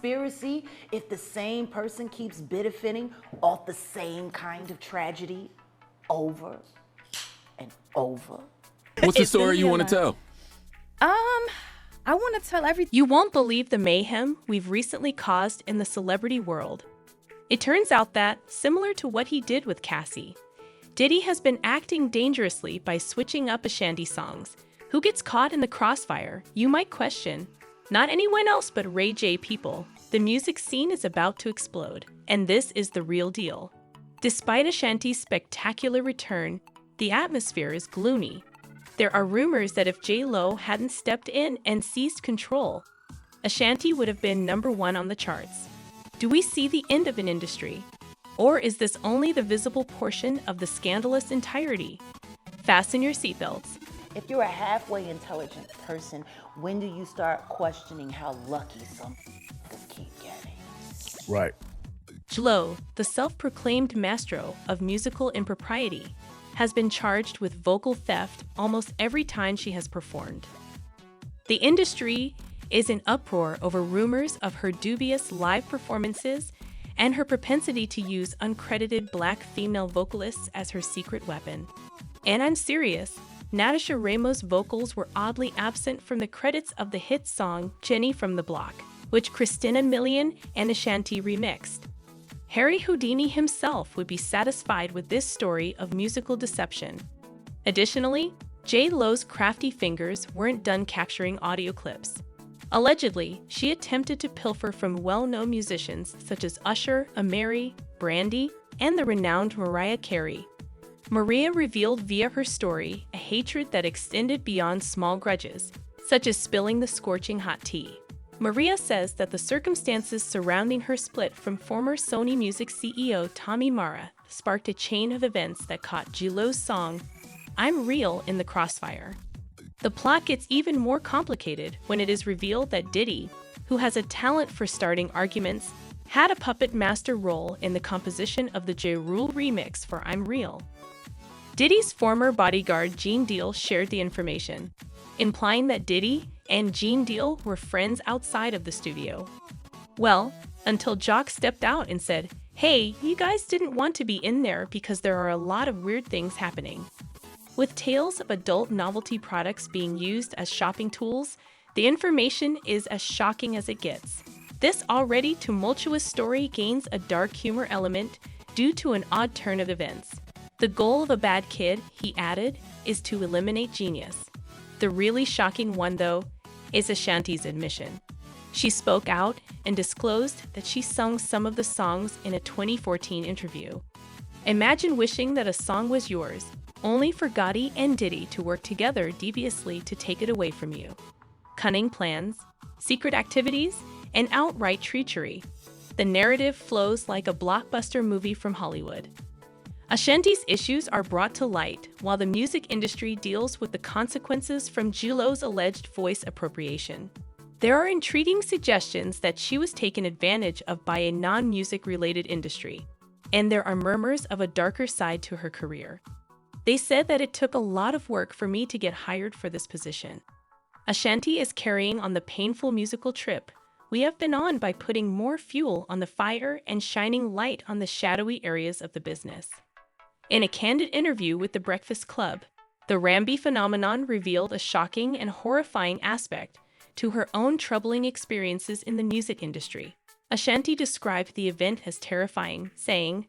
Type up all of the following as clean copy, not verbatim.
conspiracy if the same person keeps benefiting off the same kind of tragedy over and over? What's the story you want to tell? I want to tell everything. You won't believe the mayhem we've recently caused in the celebrity world. It turns out that, similar to what he did with Cassie, Diddy has been acting dangerously by switching up Ashanti songs. Who gets caught in the crossfire, you might question? Not anyone else but Ray J people. The music scene is about to explode, and this is the real deal. Despite Ashanti's spectacular return, the atmosphere is gloomy. There are rumors that if J-Lo hadn't stepped in and seized control, Ashanti would have been #1 on the charts. Do we see the end of an industry? Or is this only the visible portion of the scandalous entirety? Fasten your seatbelts. If you're a halfway intelligent person, when do you start questioning how lucky some keep getting? Right. J-Lo, the self-proclaimed maestro of musical impropriety, has been charged with vocal theft almost every time she has performed. The industry is in uproar over rumors of her dubious live performances and her propensity to use uncredited black female vocalists as her secret weapon. And I'm serious, Natasha Ramos' vocals were oddly absent from the credits of the hit song Jenny from the Block, which Christina Milian and Ashanti remixed. Harry Houdini himself would be satisfied with this story of musical deception. Additionally, J-Lo's crafty fingers weren't done capturing audio clips. Allegedly, she attempted to pilfer from well-known musicians such as Usher, Amiri, Brandy, and the renowned Mariah Carey. Maria revealed via her story a hatred that extended beyond small grudges, such as spilling the scorching hot tea. Maria says that the circumstances surrounding her split from former Sony Music CEO Tommy Mara sparked a chain of events that caught J-Lo's song, I'm Real, in the crossfire. The plot gets even more complicated when it is revealed that Diddy, who has a talent for starting arguments, had a puppet master role in the composition of the Ja Rule remix for I'm Real. Diddy's former bodyguard Gene Deal shared the information, implying that Diddy and Gene Deal were friends outside of the studio. Well, until Jock stepped out and said, hey, you guys didn't want to be in there because there are a lot of weird things happening. With tales of adult novelty products being used as shopping tools, the information is as shocking as it gets. This already tumultuous story gains a dark humor element due to an odd turn of events. The goal of a bad kid, he added, is to eliminate genius. The really shocking one, though, is Ashanti's admission. She spoke out and disclosed that she sung some of the songs in a 2014 interview. Imagine wishing that a song was yours, only for Gotti and Diddy to work together deviously to take it away from you. Cunning plans, secret activities, and outright treachery. The narrative flows like a blockbuster movie from Hollywood. Ashanti's issues are brought to light while the music industry deals with the consequences from J-Lo's alleged voice appropriation. There are intriguing suggestions that she was taken advantage of by a non-music related industry, and there are murmurs of a darker side to her career. They said that it took a lot of work for me to get hired for this position. Ashanti is carrying on the painful musical trip we have been on by putting more fuel on the fire and shining light on the shadowy areas of the business. In a candid interview with The Breakfast Club, the Ramby phenomenon revealed a shocking and horrifying aspect to her own troubling experiences in the music industry. Ashanti described the event as terrifying, saying,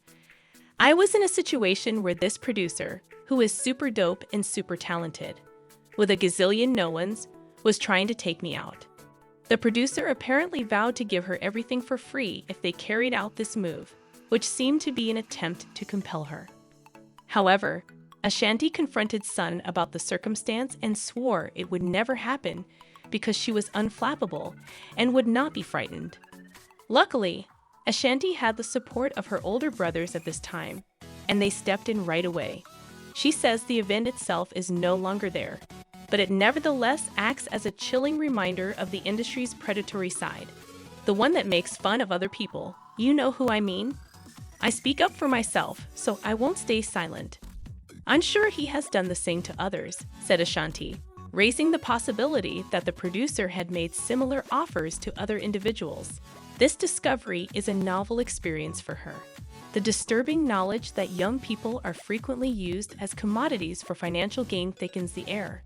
I was in a situation where this producer, who is super dope and super talented, with a gazillion no-ones, was trying to take me out. The producer apparently vowed to give her everything for free if they carried out this move, which seemed to be an attempt to compel her. However, Ashanti confronted Sun about the circumstance and swore it would never happen because she was unflappable and would not be frightened. Luckily, Ashanti had the support of her older brothers at this time, and they stepped in right away. She says the event itself is no longer there, but it nevertheless acts as a chilling reminder of the industry's predatory side, the one that makes fun of other people. You know who I mean? I speak up for myself, so I won't stay silent. I'm sure he has done the same to others, said Ashanti, raising the possibility that the producer had made similar offers to other individuals. This discovery is a novel experience for her. The disturbing knowledge that young people are frequently used as commodities for financial gain thickens the air.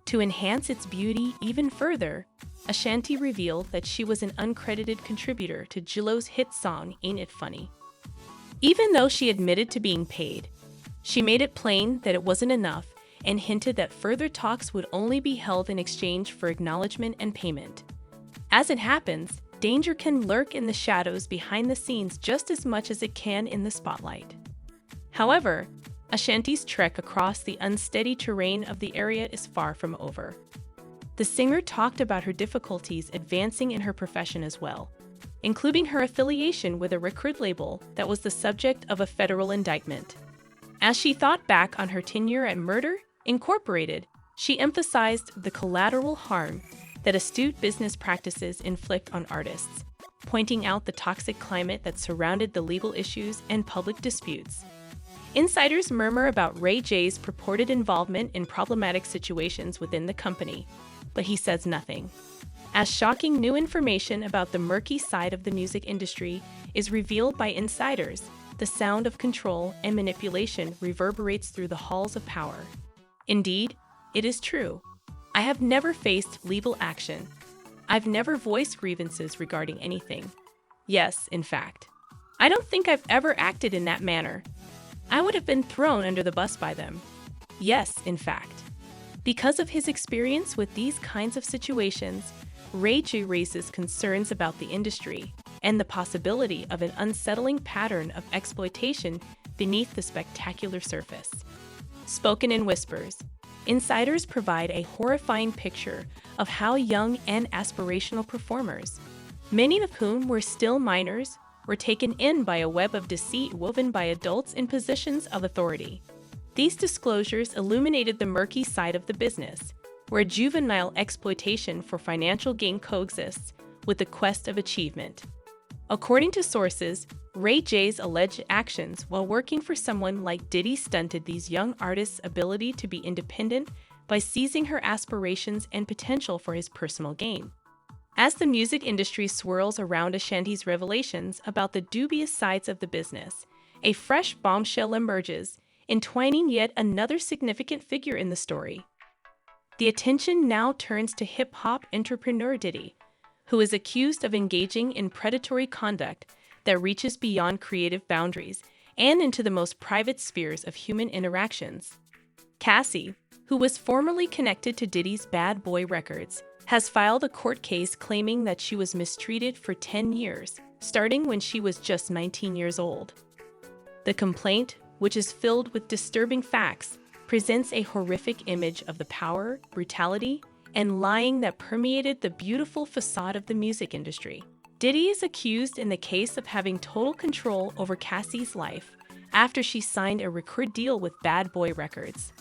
To enhance its beauty even further, Ashanti revealed that she was an uncredited contributor to Jillo's hit song Ain't It Funny. Even though she admitted to being paid, she made it plain that it wasn't enough and hinted that further talks would only be held in exchange for acknowledgement and payment. As it happens, danger can lurk in the shadows behind the scenes just as much as it can in the spotlight. However, Ashanti's trek across the unsteady terrain of the area is far from over. The singer talked about her difficulties advancing in her profession as well, including her affiliation with a record label that was the subject of a federal indictment. As she thought back on her tenure at Murder, Incorporated, she emphasized the collateral harm that astute business practices inflict on artists, pointing out the toxic climate that surrounded the legal issues and public disputes. Insiders murmur about Ray J's purported involvement in problematic situations within the company, but he says nothing. As shocking new information about the murky side of the music industry is revealed by insiders, the sound of control and manipulation reverberates through the halls of power. Indeed, it is true. I have never faced legal action. I've never voiced grievances regarding anything. Yes, in fact. I don't think I've ever acted in that manner. I would have been thrown under the bus by them. Yes, in fact. Because of his experience with these kinds of situations, Ray J raises concerns about the industry and the possibility of an unsettling pattern of exploitation beneath the spectacular surface. Spoken in whispers, insiders provide a horrifying picture of how young and aspirational performers, many of whom were still minors, were taken in by a web of deceit woven by adults in positions of authority. These disclosures illuminated the murky side of the business, where juvenile exploitation for financial gain coexists with the quest of achievement. According to sources, Ray J's alleged actions while working for someone like Diddy stunted these young artists' ability to be independent by seizing her aspirations and potential for his personal gain. As the music industry swirls around Ashanti's revelations about the dubious sides of the business, a fresh bombshell emerges, entwining yet another significant figure in the story. The attention now turns to hip-hop entrepreneur Diddy, who is accused of engaging in predatory conduct that reaches beyond creative boundaries and into the most private spheres of human interactions. Cassie, who was formerly connected to Diddy's Bad Boy Records, has filed a court case claiming that she was mistreated for 10 years, starting when she was just 19 years old. The complaint, which is filled with disturbing facts, presents a horrific image of the power, brutality, and lying that permeated the beautiful facade of the music industry. Diddy is accused in the case of having total control over Cassie's life after she signed a record deal with Bad Boy Records.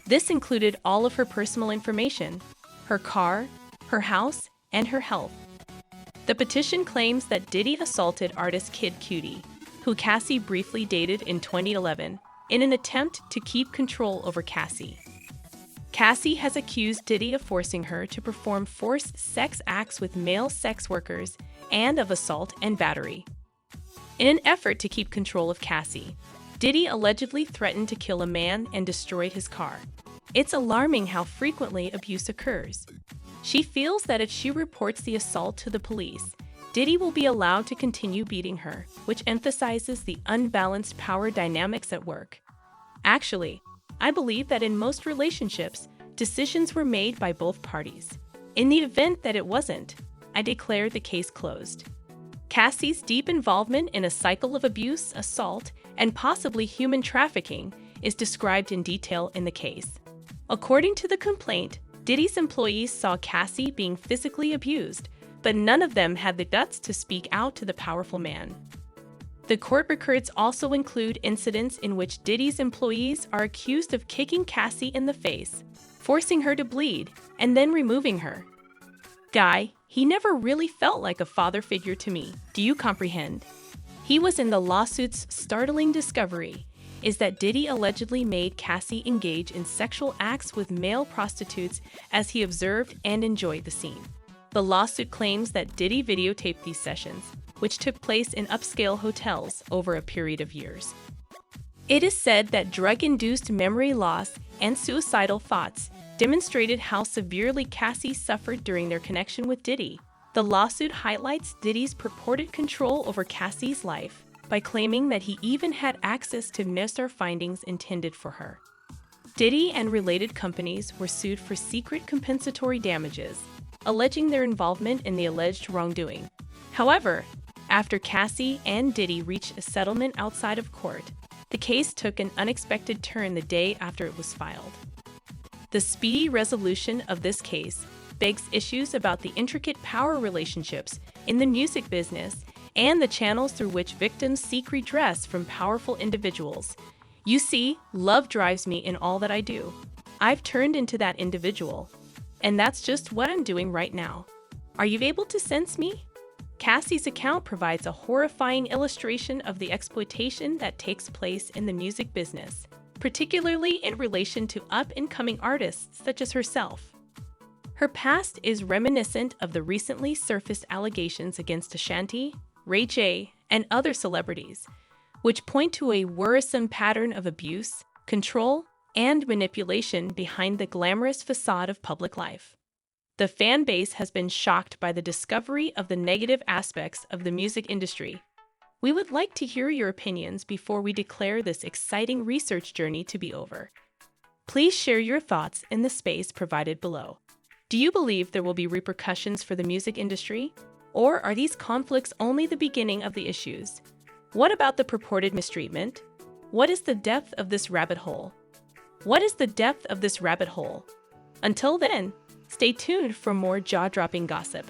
This included all of her personal information, her car, her house, and her health. The petition claims that Diddy assaulted artist Kid Cudi, who Cassie briefly dated in 2011, in an attempt to keep control over Cassie. Cassie has accused Diddy of forcing her to perform forced sex acts with male sex workers and of assault and battery. In an effort to keep control of Cassie, Diddy allegedly threatened to kill a man and destroyed his car. It's alarming how frequently abuse occurs. She feels that if she reports the assault to the police, Diddy will be allowed to continue beating her, which emphasizes the unbalanced power dynamics at work. Actually, I believe that in most relationships, decisions were made by both parties. In the event that it wasn't, I declare the case closed. Cassie's deep involvement in a cycle of abuse, assault, and possibly human trafficking is described in detail in the case. According to the complaint, Diddy's employees saw Cassie being physically abused, but none of them had the guts to speak out to the powerful man. The court records also include incidents in which Diddy's employees are accused of kicking Cassie in the face, forcing her to bleed, and then removing her. Guy, he never really felt like a father figure to me. Do you comprehend? He was in the lawsuit's startling discovery is that Diddy allegedly made Cassie engage in sexual acts with male prostitutes as he observed and enjoyed the scene. The lawsuit claims that Diddy videotaped these sessions, which took place in upscale hotels over a period of years. It is said that drug-induced memory loss and suicidal thoughts demonstrated how severely Cassie suffered during their connection with Diddy. The lawsuit highlights Diddy's purported control over Cassie's life by claiming that he even had access to master findings intended for her. Diddy and related companies were sued for secret compensatory damages, alleging their involvement in the alleged wrongdoing. However, after Cassie and Diddy reached a settlement outside of court, the case took an unexpected turn the day after it was filed. The speedy resolution of this case begs issues about the intricate power relationships in the music business and the channels through which victims seek redress from powerful individuals. You see, love drives me in all that I do. I've turned into that individual, and that's just what I'm doing right now. Are you able to sense me? Cassie's account provides a horrifying illustration of the exploitation that takes place in the music business, particularly in relation to up-and-coming artists such as herself. Her past is reminiscent of the recently surfaced allegations against Ashanti, Ray J, and other celebrities, which point to a worrisome pattern of abuse, control, and manipulation behind the glamorous facade of public life. The fan base has been shocked by the discovery of the negative aspects of the music industry. We would like to hear your opinions before we declare this exciting research journey to be over. Please share your thoughts in the space provided below. Do you believe there will be repercussions for the music industry? Or are these conflicts only the beginning of the issues? What about the purported mistreatment? What is the depth of this rabbit hole? What is the depth of this rabbit hole? Until then, stay tuned for more jaw-dropping gossip.